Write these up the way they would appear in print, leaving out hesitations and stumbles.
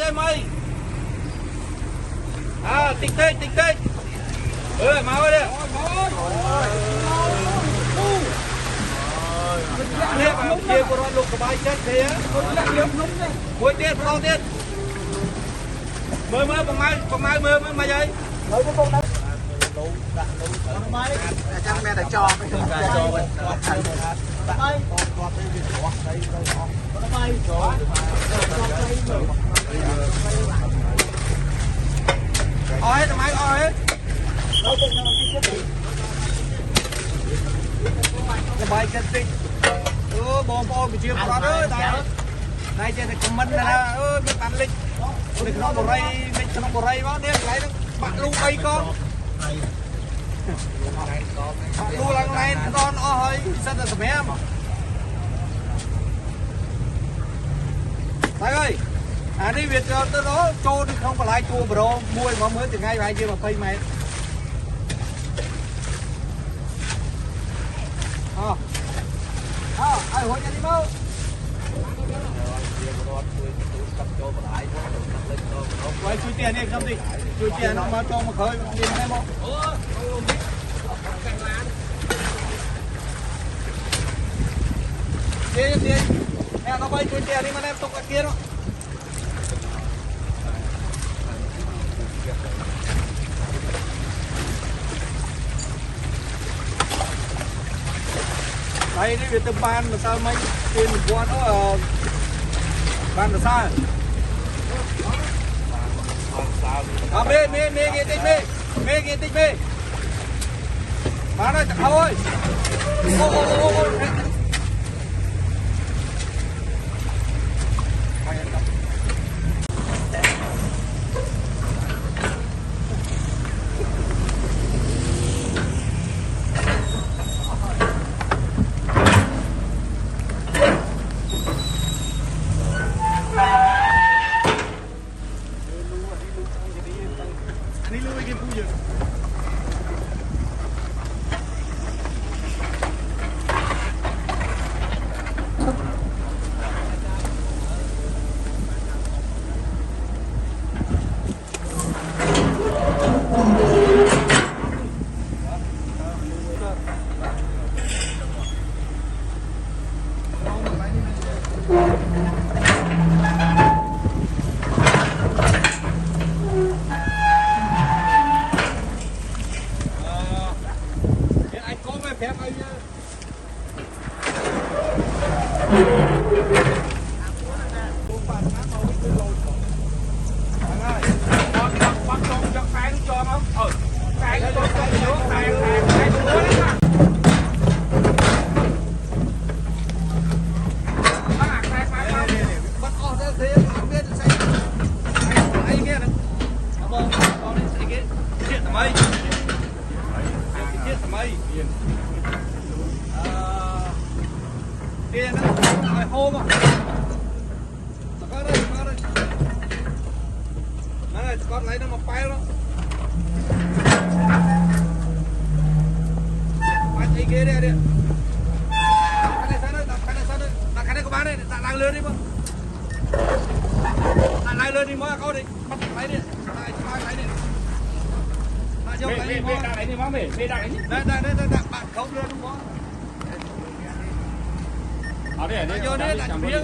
đây mày à tích máu đi nè bạn kia của nó lục cái bài chết thế á cuối tiết con tiết mới con mai mới mày vậy chắc mẹ đã cho hết máy hết cái bài chân tinh bom bị chia qua đó này trên cái comment là mình bán lịch mình không có ray mình không có ray đó nè lấy nó bạn luôn bay con luôn lần này con ơi sao là sầm em Thái ơi đi Việt tới đó trô đi không phải lại chua bro mua mà mới từ ngay vài giờ mà phây mày ai hỏi cho đi mau quay chui tiền đi không đi chui tiền nó mà cho mà khơi tiền em không đi em nó bay chui tiền đi mà em tục ở kia đó đây đi từ ban mà sao mấy tiền qua nó ban là sao mê nghe tích mê bán ơi chẳng thôi tiền nó hôm à con lấy nó một bay đó bay gì kia đây đi cái này của bạn đây lại lươn đi không lại lươn đi mua câu đi bắt lấy đi lấy đi lấy đi món về đây bạn không lươn đúng không ở đây vô đây đặt phía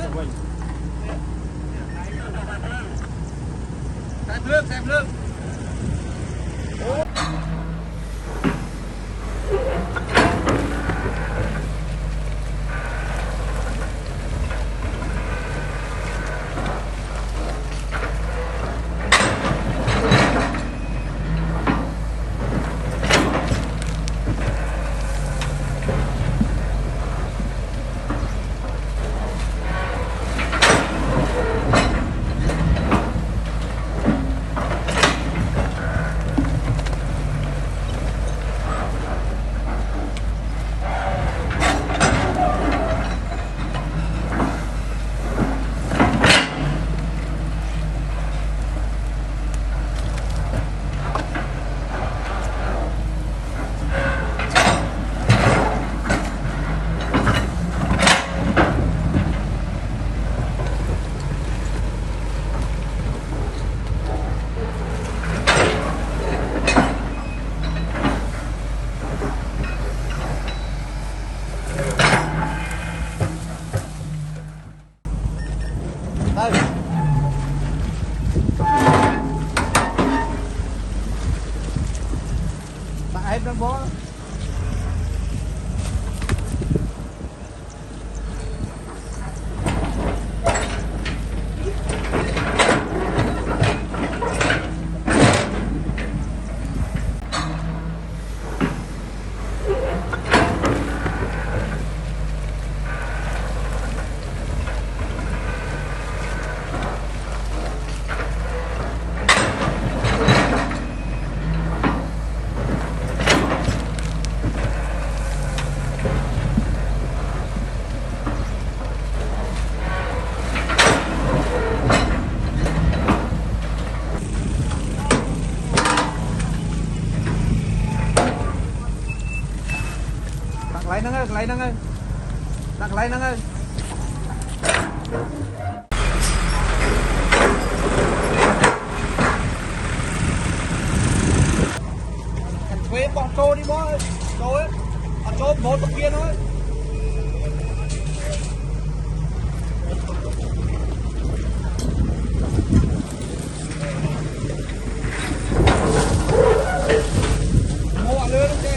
xem lương bó lấy nâng ơi đặt lấy nâng ơi thành thuế bọn trô đi bó ơi trô ấy trô một tập kia thôi mua lưới nó chơi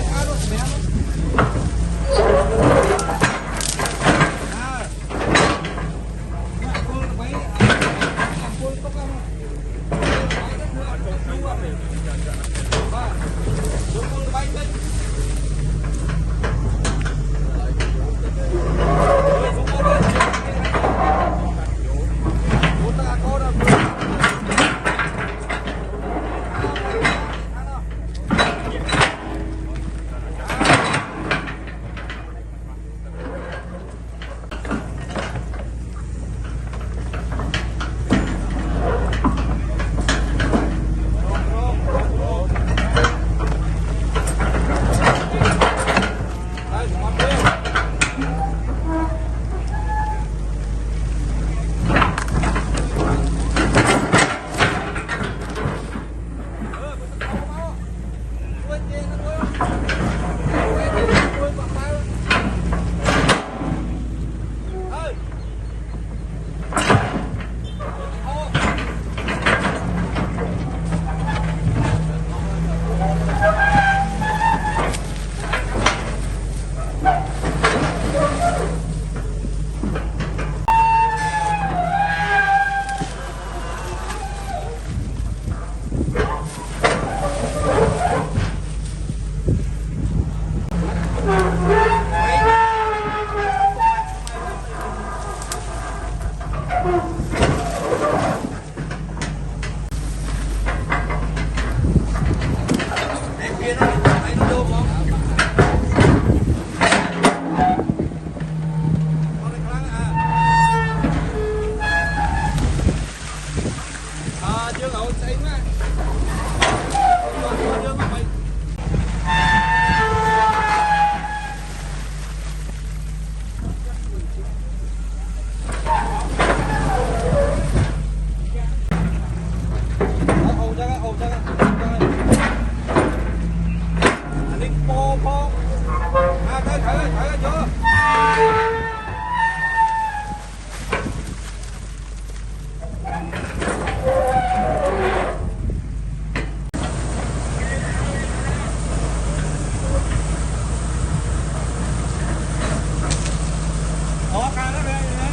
ăn nó mẹ nó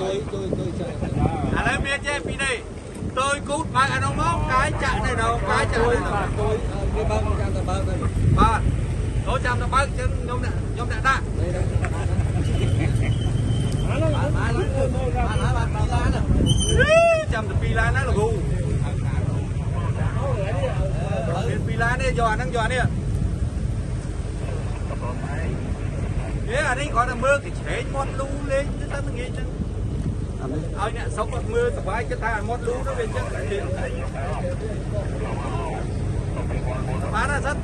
lấy miếng che pin đây tôi cút mà anh ông móc cái chặn này đâu cái chặn này đâu tôi cái băng trăm là băng đây ba tôi trăm là băng chứ nhóm đã đa trăm là pi lá nó là gù pi lá này giò năng giò này thế anh ấy gọi là mưa thì chế mót lú lên chứ sao mình nghĩ chứ nè sống một mưa tập ai chứ ta mót lú nó về chứ lại tiền bán ra rất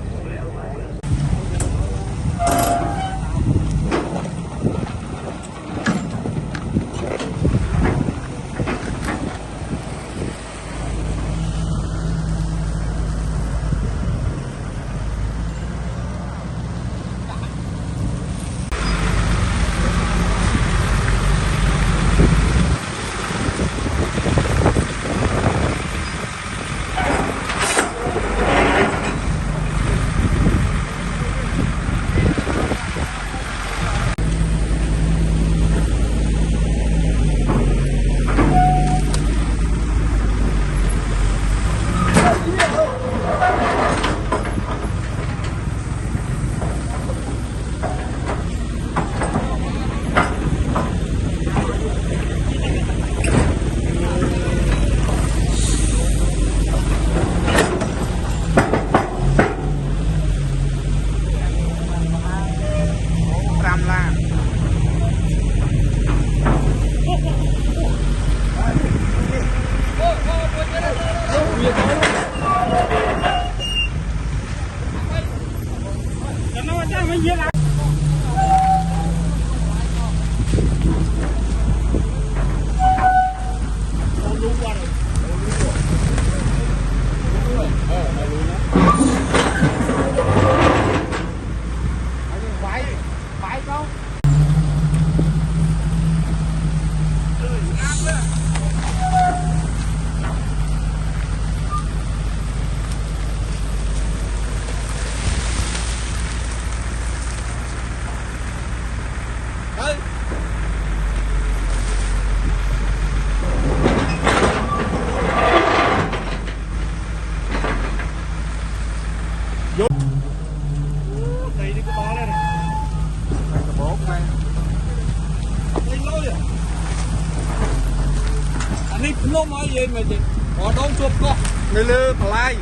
nó nói gì mà chị họ đón chuột co người lừa phải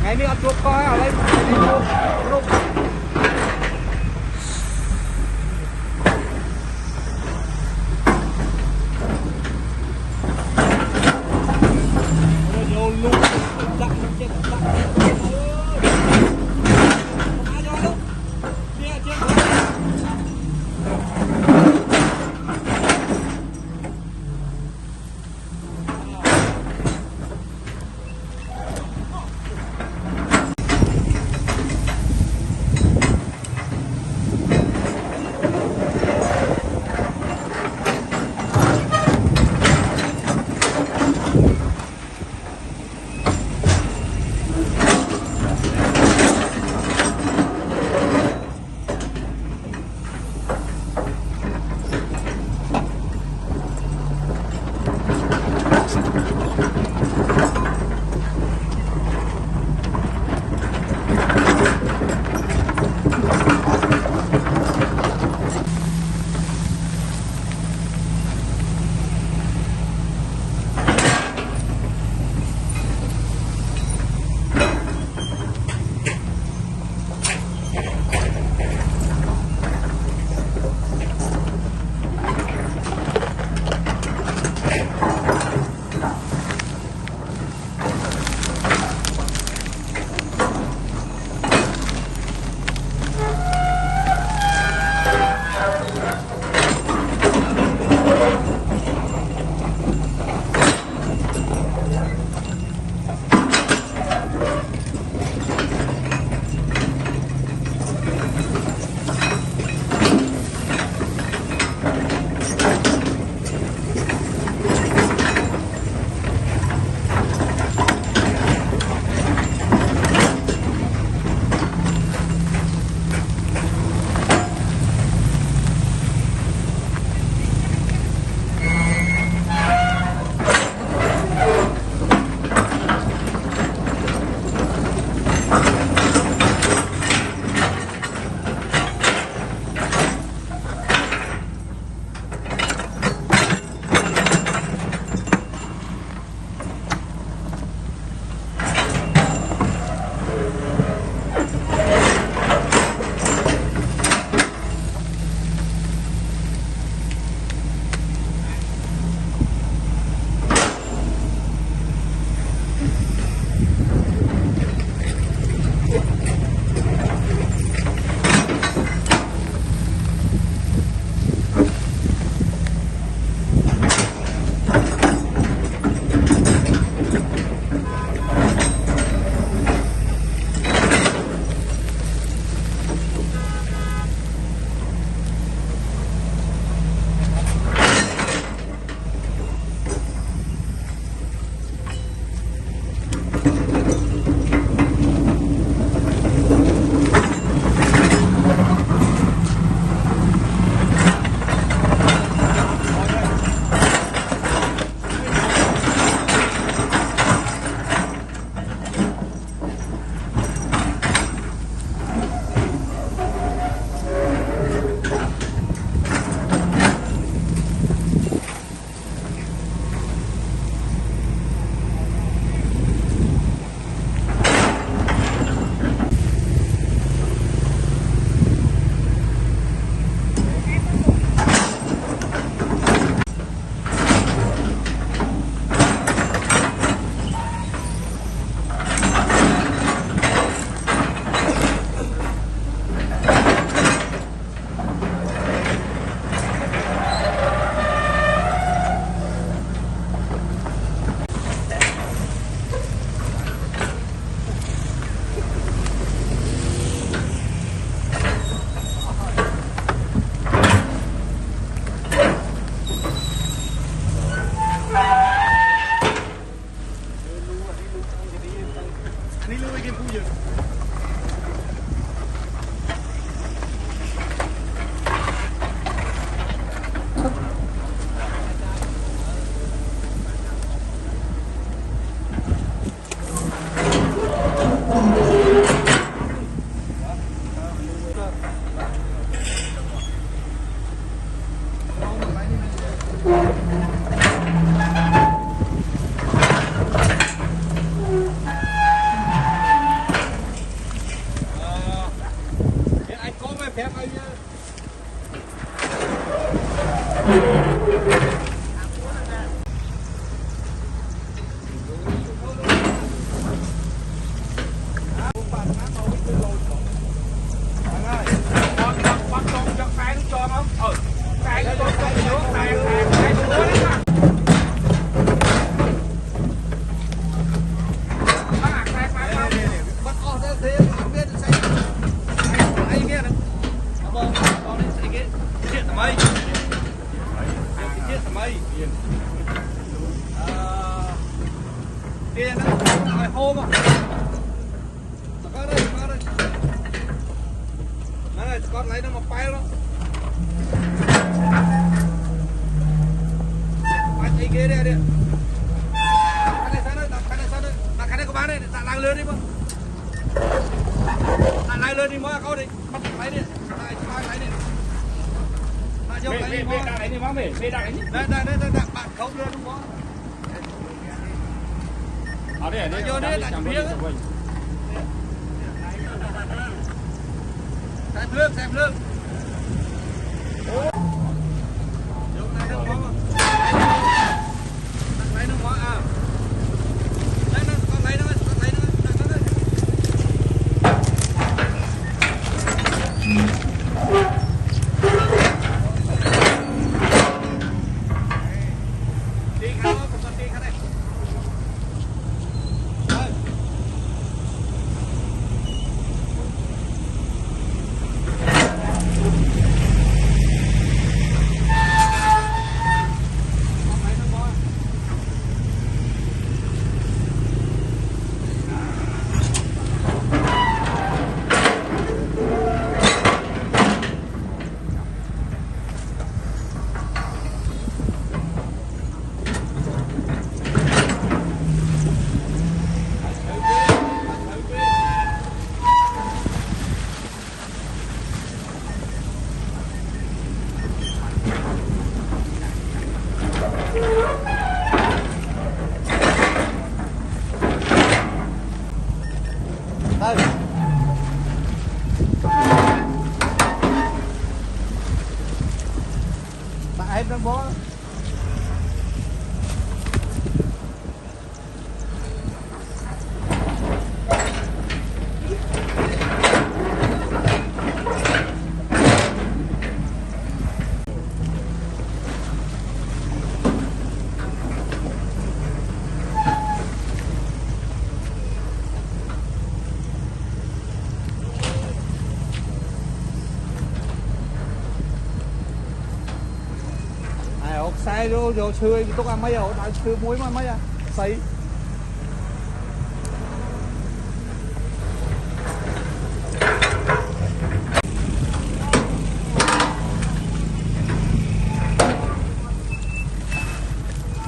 ngàyนี้เอาchuột coอะไรđi chuột đây tiền nó phải hôm à có đây này con lấy nó một bay đó anh thấy ghê đây đi cái này có bán đây đặt lại lên đi mà đặt lại lên đi mà câu đi bắt lấy đi lấy đi về đặt này đi má mày về đặt này đây bạn không lên đúng không ở đây vô đây đặt miếng xem lương lấy nước mắm à lấy nó con lấy nó đi khao con đi khao đây đây bạn em đang bó sai rồi xưa tôi ăn mấy rồi tại xưa muối mấy à xay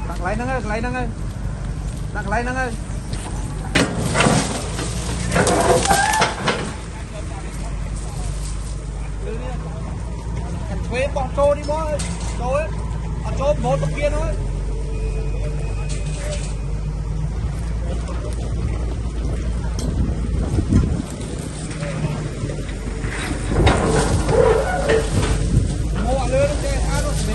đặt lấy nó ơi đặt lấy nó ơi thuê bọn trô đi bó ơi trô ấy cho một bậc kia thôi mua lên cái ăn rồi mẹ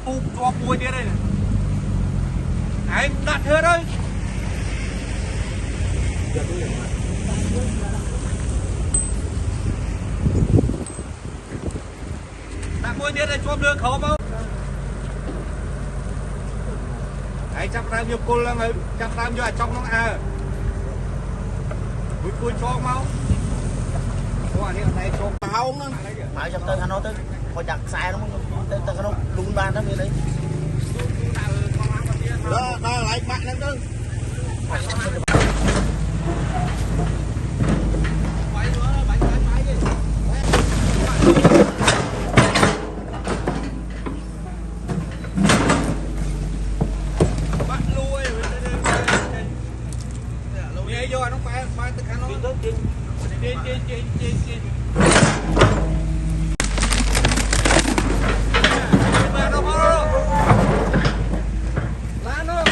ពូជាប់មួយទៀតឯងឯងដាក់ធ្វើទៅដាក់មួយទៀតឲ្យជាប់លើក្រោមមកឯងចាប់ដើមយកគល់ឡើងហើយចាប់ដើមយកអាចុកក្នុងអើមួយគួយចងមកព្រោះអានេះអត់តែចងហោងហ្នឹងមកចាប់ទៅខាងនោះទៅខូចដាក់ខ្សែនោះទៅខាងនោះលូនបានទៅមានអីដល់កន្លែងបាក់ហ្នឹងទៅយកអានោះបែរទៅខាងនោះទៅជិះមកដល់មកឡាននោះ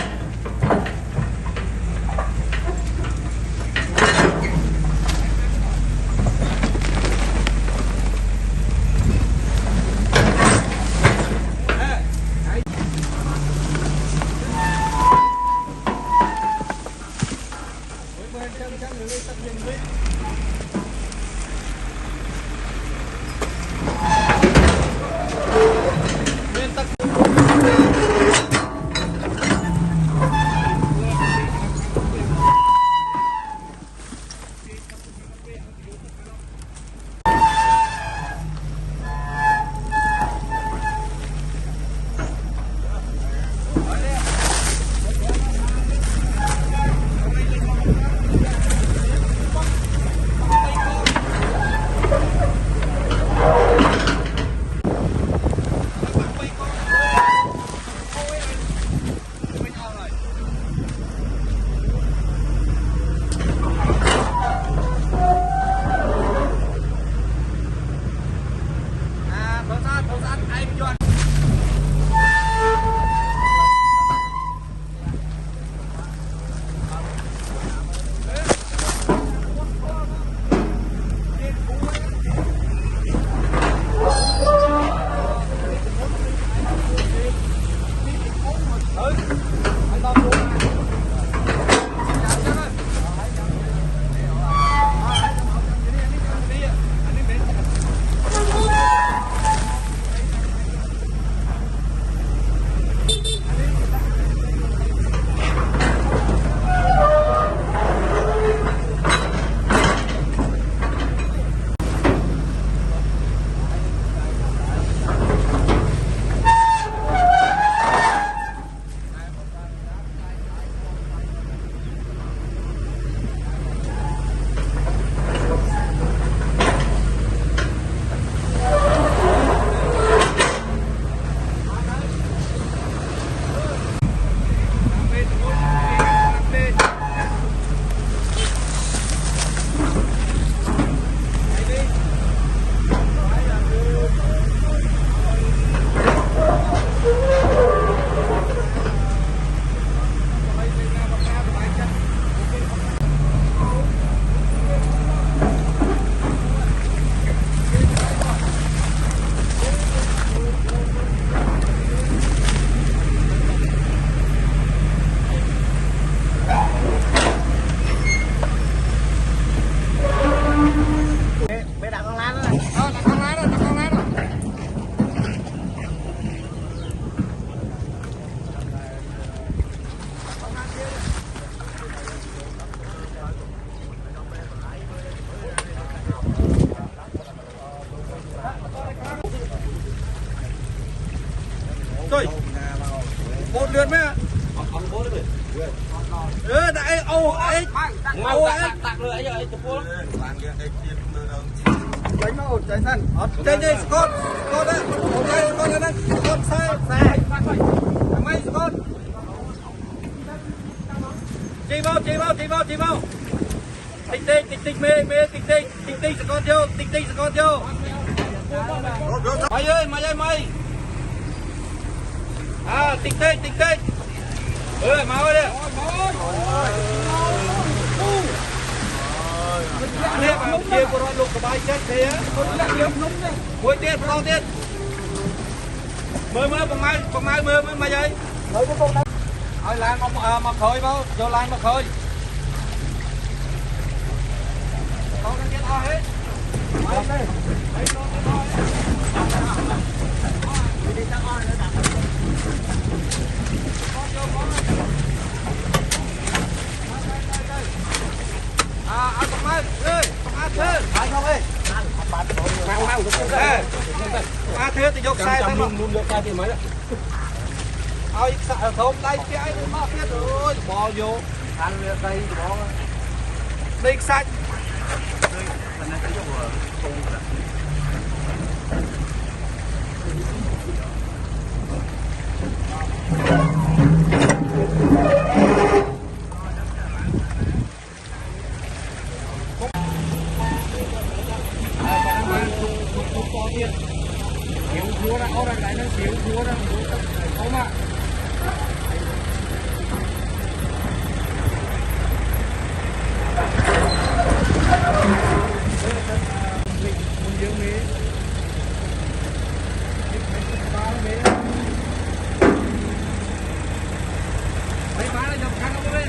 Thôi, 4 lượt mấy ạ? Đại ô ấy, ngầu ấy. Tạc lửa ấy rồi, chụp vô. Đánh nó cháy săn. Đây đây, Scott đấy. Đây, Scott đây. Scott sai. Mày Scott. Chị vào. Tích mê, tích Scott vô. Mày. À, tích. Máu đây. Nè, bảo chia của nó lục cái bài chết thế á. Cuối tiết, bao tiết. mơ bằng mai mơ mà vậy hỏi lan mà khơi bao vô lan mà khơi con cái to hết ăn con mai ơi con ăn thơ ăn không ơi ăn thơ thì dốc sai thôi luôn dốc sai thì mấy đó ao không đây cái nó biết rồi bò vô ăn đây bò đây xanh xíu chúa ra ô lại nó xíu chúa ra không mà mấy má nó nhập khăn không đấy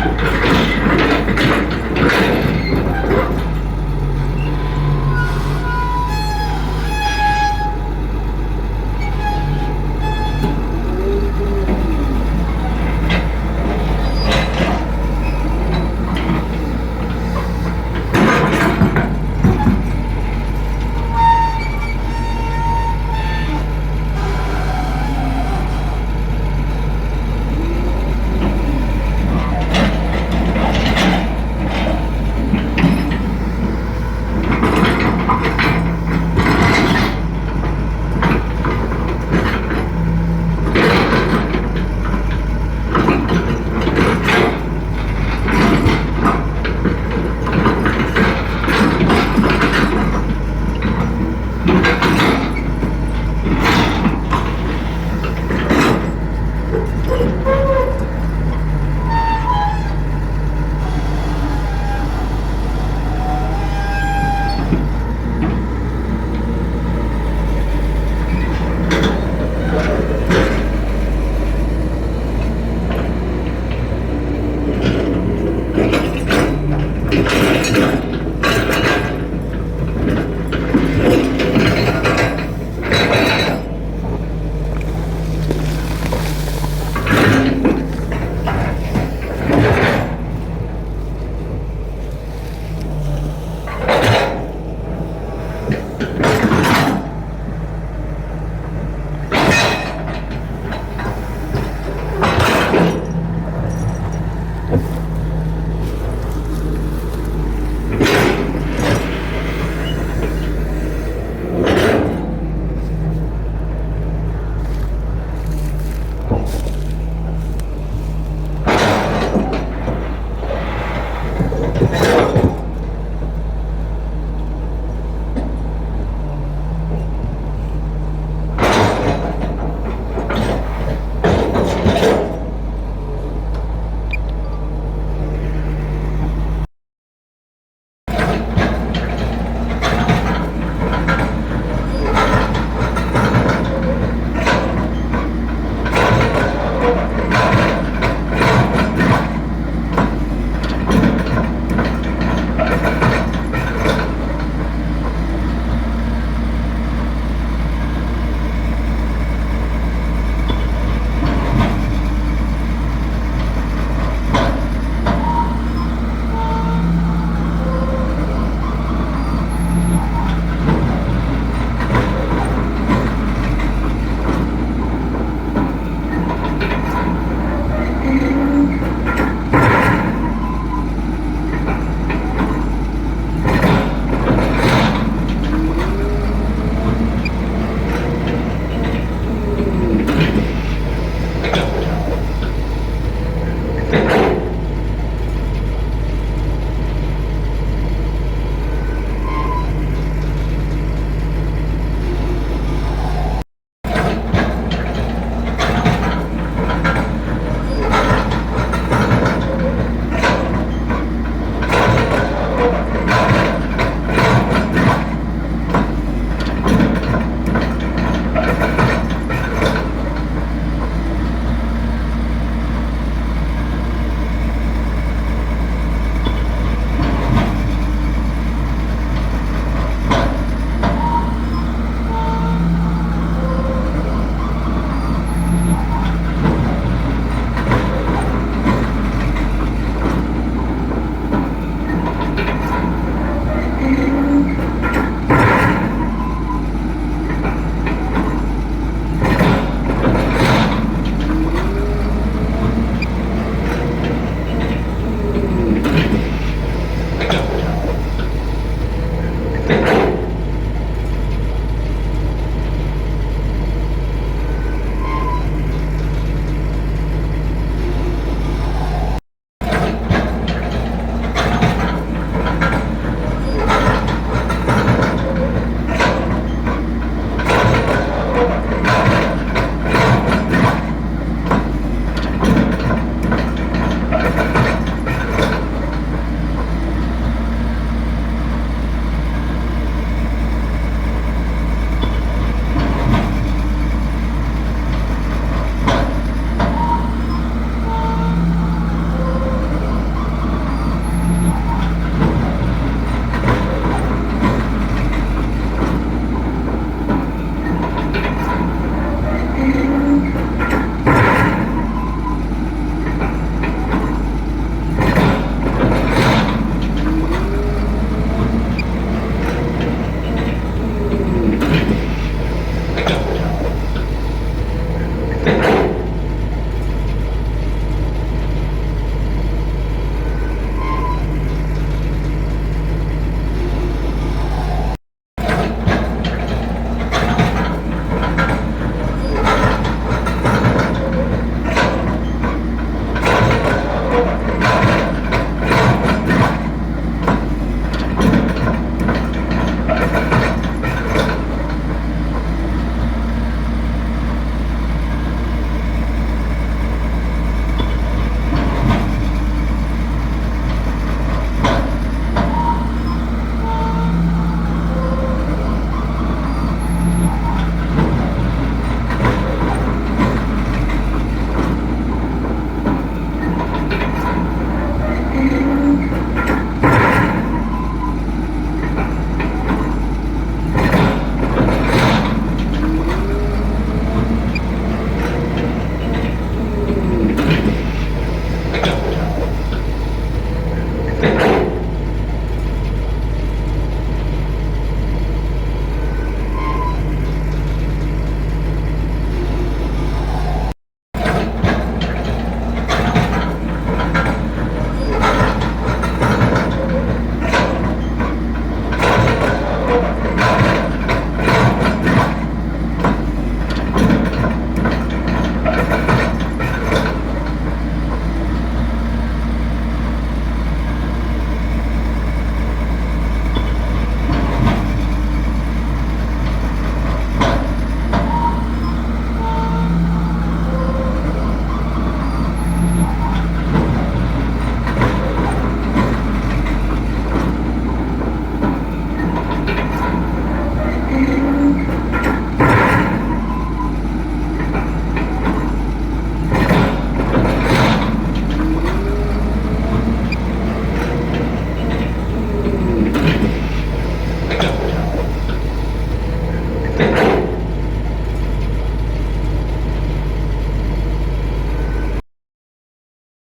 Hãy subscribe cho kênh Ghiền Mì Gõ để không bỏ lỡ Hãy subscribe cho kênh Ghiền Mì Gõ để không bỏ lỡ